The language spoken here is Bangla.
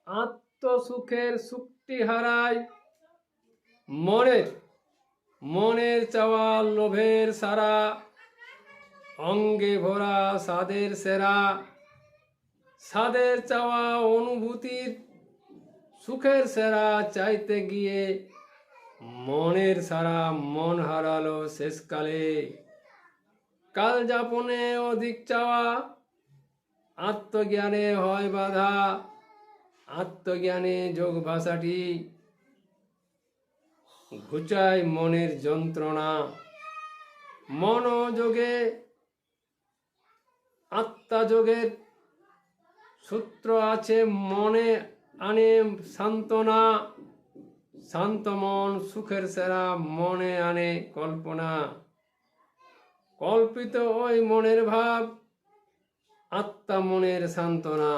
আত্মসুখের সুক্তি হারায়, মনের মনের চাওয়া লোভের সারা, অঙ্গে ভরা সাদের সেরা, সাদের চাওয়া অনুভূতির সুখের সেরা চাইতে গিয়ে মনের সারা মন হারালো শেষকালে। কাল যাপনে অধিক চাওয়া, আত্মজ্ঞানে হয় বাধা, আত্মজ্ঞানে যোগ ভাষাটি ঘুচায় মনের যন্ত্রণা। মনোযোগে আত্মাযোগের সূত্র আছে, মনে আনে সান্ত্বনা, শান্ত মন সুখের সেরা, মনে আনে কল্পনা। কল্পিত ওই মনের ভাব, আত্মা মনের সান্ত্বনা।